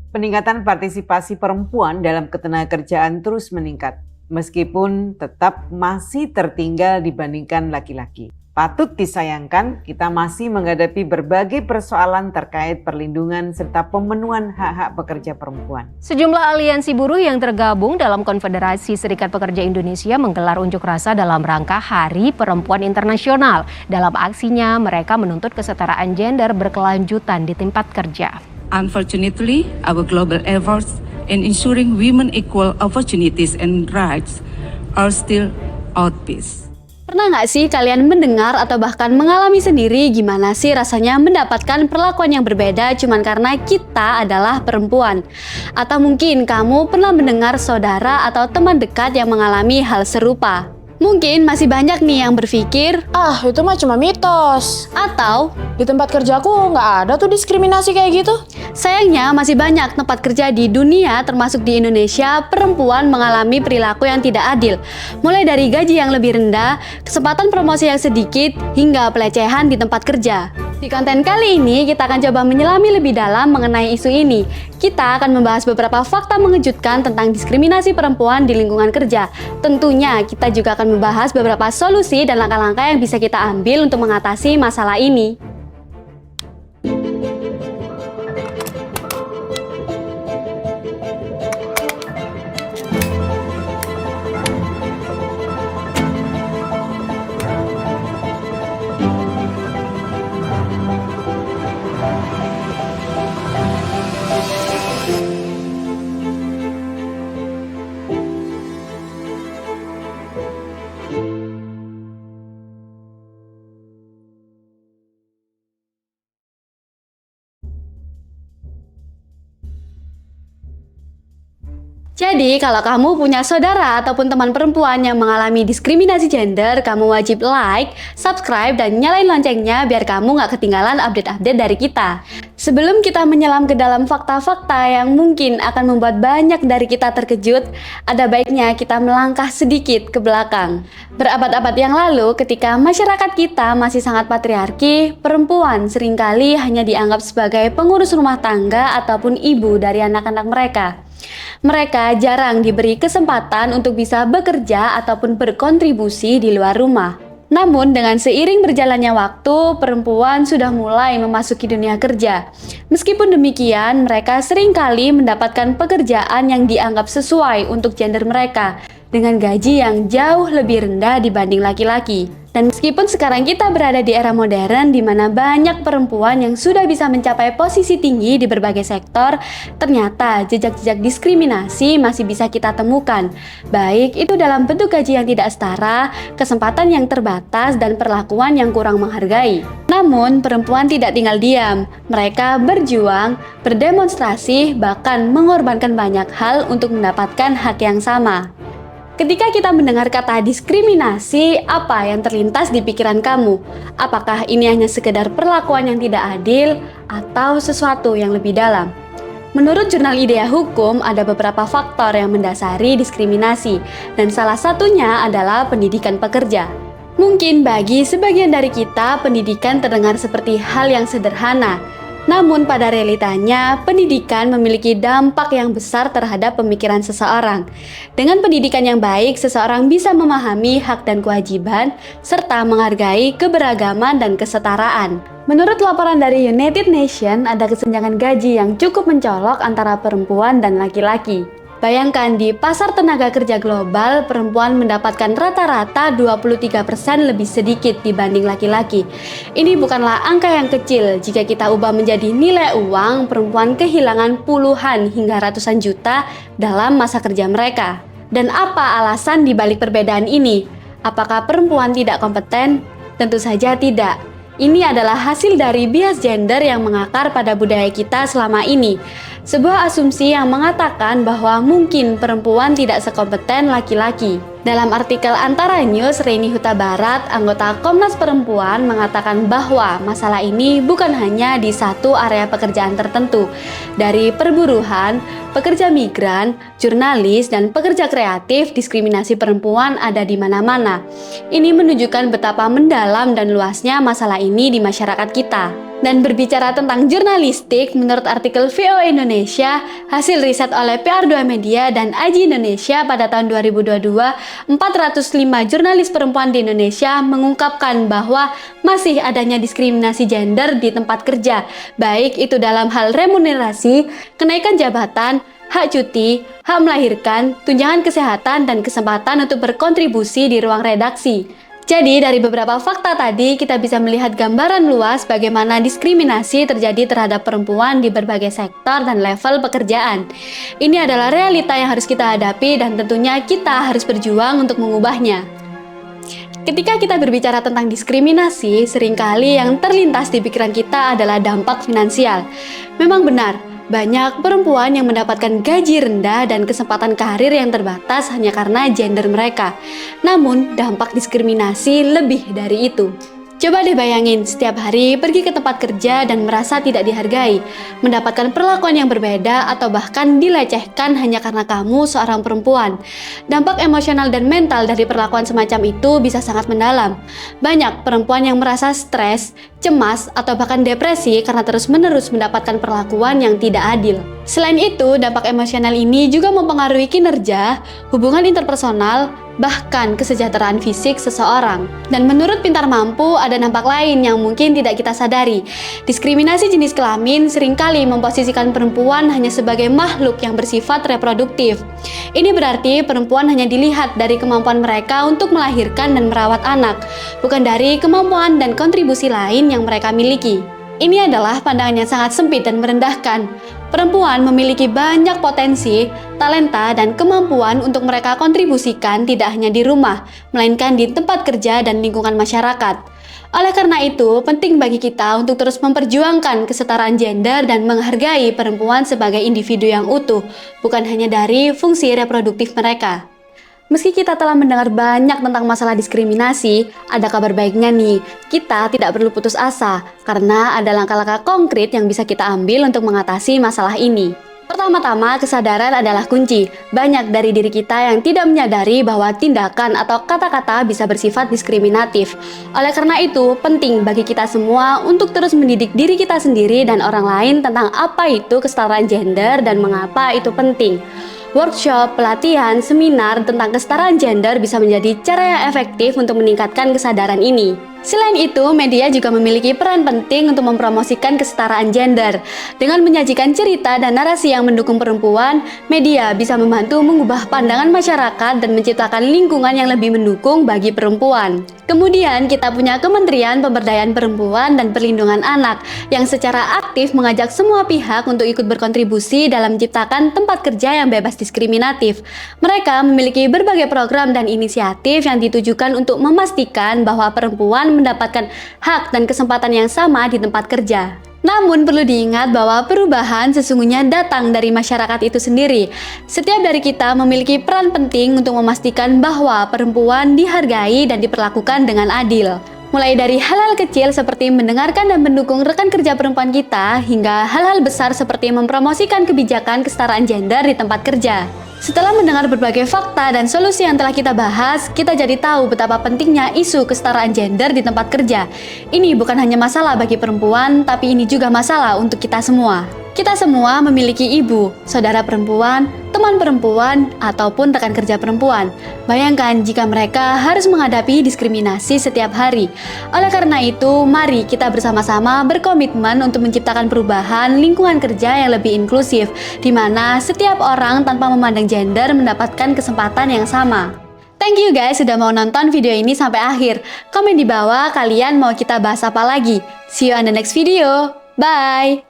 Peningkatan partisipasi perempuan dalam ketenagakerjaan terus meningkat, meskipun tetap masih tertinggal dibandingkan laki-laki. Patut disayangkan, kita masih menghadapi berbagai persoalan terkait perlindungan serta pemenuhan hak-hak pekerja perempuan. Sejumlah aliansi buruh yang tergabung dalam Konfederasi Serikat Pekerja Indonesia menggelar unjuk rasa dalam rangka Hari Perempuan Internasional. Dalam aksinya, mereka menuntut kesetaraan gender berkelanjutan di tempat kerja. Unfortunately, our global efforts in ensuring women equal opportunities and rights are still outpaced. Pernah nggak sih kalian mendengar atau bahkan mengalami sendiri gimana sih rasanya mendapatkan perlakuan yang berbeda cuman karena kita adalah perempuan? Atau mungkin kamu pernah mendengar saudara atau teman dekat yang mengalami hal serupa? Mungkin masih banyak nih yang berpikir, itu mah cuma mitos. Atau Di tempat kerjaku nggak ada tuh diskriminasi kayak gitu. sayangnya masih banyak tempat kerja di dunia termasuk di Indonesia perempuan mengalami perilaku yang tidak adil. Mulai dari gaji yang lebih rendah, kesempatan promosi yang sedikit, hingga pelecehan di tempat kerja. Di konten kali ini kita akan coba menyelami lebih dalam mengenai isu ini. Kita akan membahas beberapa fakta mengejutkan tentang diskriminasi perempuan di lingkungan kerja. Tentunya kita juga akan membahas beberapa solusi dan langkah-langkah yang bisa kita ambil untuk mengatasi masalah ini. Jadi, kalau kamu punya saudara ataupun teman perempuan yang mengalami diskriminasi gender, kamu wajib like, subscribe, dan nyalain loncengnya biar kamu nggak ketinggalan update-update dari kita. Sebelum kita menyelam ke dalam fakta-fakta yang mungkin akan membuat banyak dari kita terkejut, ada baiknya kita melangkah sedikit ke belakang. Berabad-abad yang lalu, ketika masyarakat kita masih sangat patriarki, perempuan seringkali hanya dianggap sebagai pengurus rumah tangga ataupun ibu dari anak-anak mereka. Mereka jarang diberi kesempatan untuk bisa bekerja ataupun berkontribusi di luar rumah. Namun dengan seiring berjalannya waktu, perempuan sudah mulai memasuki dunia kerja. Meskipun demikian, mereka seringkali mendapatkan pekerjaan yang dianggap sesuai untuk gender mereka, dengan gaji yang jauh lebih rendah dibanding laki-laki. Dan meskipun sekarang kita berada di era modern di mana banyak perempuan yang sudah bisa mencapai posisi tinggi di berbagai sektor, ternyata jejak-jejak diskriminasi masih bisa kita temukan. Baik itu dalam bentuk gaji yang tidak setara, kesempatan yang terbatas, dan perlakuan yang kurang menghargai. Namun, perempuan tidak tinggal diam. Mereka berjuang, berdemonstrasi, bahkan mengorbankan banyak hal untuk mendapatkan hak yang sama. Ketika kita mendengar kata diskriminasi, apa yang terlintas di pikiran kamu? Apakah ini hanya sekedar perlakuan yang tidak adil atau sesuatu yang lebih dalam? Menurut jurnal Idea Hukum, ada beberapa faktor yang mendasari diskriminasi, dan salah satunya adalah pendidikan pekerja. Mungkin bagi sebagian dari kita, pendidikan terdengar seperti hal yang sederhana. Namun pada realitanya, pendidikan memiliki dampak yang besar terhadap pemikiran seseorang. Dengan pendidikan yang baik, seseorang bisa memahami hak dan kewajiban, serta menghargai keberagaman dan kesetaraan. Menurut laporan dari United Nations, ada kesenjangan gaji yang cukup mencolok antara perempuan dan laki-laki. Bayangkan di pasar tenaga kerja global, perempuan mendapatkan rata-rata 23% lebih sedikit dibanding laki-laki. Ini bukanlah angka yang kecil. Jika kita ubah menjadi nilai uang, perempuan kehilangan puluhan hingga ratusan juta dalam masa kerja mereka. Dan apa alasan dibalik perbedaan ini? Apakah perempuan tidak kompeten? Tentu saja tidak. Ini adalah hasil dari bias gender yang mengakar pada budaya kita selama ini. Sebuah asumsi yang mengatakan bahwa mungkin perempuan tidak sekompeten laki-laki. Dalam artikel Antara News, Reni Huta Barat, anggota Komnas Perempuan, mengatakan bahwa masalah ini bukan hanya di satu area pekerjaan tertentu. Dari perburuhan, pekerja migran, jurnalis, dan pekerja kreatif, diskriminasi perempuan ada di mana-mana. Ini menunjukkan betapa mendalam dan luasnya masalah ini di masyarakat kita. Dan berbicara tentang jurnalistik, menurut artikel VOA Indonesia, hasil riset oleh PR2 Media dan AJI Indonesia pada tahun 2022, 405 jurnalis perempuan di Indonesia mengungkapkan bahwa masih adanya diskriminasi gender di tempat kerja, baik itu dalam hal remunerasi, kenaikan jabatan, hak cuti, hak melahirkan, tunjangan kesehatan, dan kesempatan untuk berkontribusi di ruang redaksi. Jadi dari beberapa fakta tadi kita bisa melihat gambaran luas bagaimana diskriminasi terjadi terhadap perempuan di berbagai sektor dan level pekerjaan. Ini adalah realita yang harus kita hadapi dan tentunya kita harus berjuang untuk mengubahnya. Ketika kita berbicara tentang diskriminasi, seringkali yang terlintas di pikiran kita adalah dampak finansial. Memang benar, banyak perempuan yang mendapatkan gaji rendah dan kesempatan karir yang terbatas hanya karena gender mereka. Namun, dampak diskriminasi lebih dari itu. Coba deh bayangin, setiap hari pergi ke tempat kerja dan merasa tidak dihargai, mendapatkan perlakuan yang berbeda atau bahkan dilecehkan hanya karena kamu seorang perempuan. Dampak emosional dan mental dari perlakuan semacam itu bisa sangat mendalam. Banyak perempuan yang merasa stres, cemas, atau bahkan depresi karena terus-menerus mendapatkan perlakuan yang tidak adil. Selain itu, dampak emosional ini juga mempengaruhi kinerja, hubungan interpersonal, bahkan kesejahteraan fisik seseorang. Dan menurut Pintar Mampu, ada dampak lain yang mungkin tidak kita sadari. Diskriminasi jenis kelamin seringkali memposisikan perempuan hanya sebagai makhluk yang bersifat reproduktif. Ini berarti perempuan hanya dilihat dari kemampuan mereka untuk melahirkan dan merawat anak, bukan dari kemampuan dan kontribusi lain yang mereka miliki. Ini adalah pandangan yang sangat sempit dan merendahkan. Perempuan memiliki banyak potensi, talenta, dan kemampuan untuk mereka kontribusikan tidak hanya di rumah, melainkan di tempat kerja dan lingkungan masyarakat. Oleh karena itu, penting bagi kita untuk terus memperjuangkan kesetaraan gender dan menghargai perempuan sebagai individu yang utuh, bukan hanya dari fungsi reproduktif mereka. Meski kita telah mendengar banyak tentang masalah diskriminasi, ada kabar baiknya nih, kita tidak perlu putus asa karena ada langkah-langkah konkret yang bisa kita ambil untuk mengatasi masalah ini. Pertama-tama, kesadaran adalah kunci. Banyak dari diri kita yang tidak menyadari bahwa tindakan atau kata-kata bisa bersifat diskriminatif. Oleh karena itu, penting bagi kita semua untuk terus mendidik diri kita sendiri dan orang lain tentang apa itu kesetaraan gender dan mengapa itu penting. Workshop, pelatihan, seminar tentang kesetaraan gender bisa menjadi cara yang efektif untuk meningkatkan kesadaran ini. Selain itu, media juga memiliki peran penting untuk mempromosikan kesetaraan gender. Dengan menyajikan cerita dan narasi yang mendukung perempuan, media bisa membantu mengubah pandangan masyarakat dan menciptakan lingkungan yang lebih mendukung bagi perempuan. Kemudian, kita punya Kementerian Pemberdayaan Perempuan dan Perlindungan Anak yang secara aktif mengajak semua pihak untuk ikut berkontribusi dalam menciptakan tempat kerja yang bebas diskriminatif. Mereka memiliki berbagai program dan inisiatif yang ditujukan untuk memastikan bahwa perempuan mendapatkan hak dan kesempatan yang sama di tempat kerja. Namun perlu diingat bahwa perubahan sesungguhnya datang dari masyarakat itu sendiri. Setiap dari kita memiliki peran penting untuk memastikan bahwa perempuan dihargai dan diperlakukan dengan adil. Mulai dari hal-hal kecil seperti mendengarkan dan mendukung rekan kerja perempuan kita, hingga hal-hal besar seperti mempromosikan kebijakan kesetaraan gender di tempat kerja. Setelah mendengar berbagai fakta dan solusi yang telah kita bahas, kita jadi tahu betapa pentingnya isu kesetaraan gender di tempat kerja. Ini bukan hanya masalah bagi perempuan, tapi ini juga masalah untuk kita semua. Kita semua memiliki ibu, saudara perempuan, teman perempuan, ataupun rekan kerja perempuan. Bayangkan jika mereka harus menghadapi diskriminasi setiap hari. Oleh karena itu, mari kita bersama-sama berkomitmen untuk menciptakan perubahan lingkungan kerja yang lebih inklusif, di mana setiap orang tanpa memandang gender mendapatkan kesempatan yang sama. Thank you guys sudah mau nonton video ini sampai akhir. Komen di bawah kalian mau kita bahas apa lagi. See you on the next video. Bye!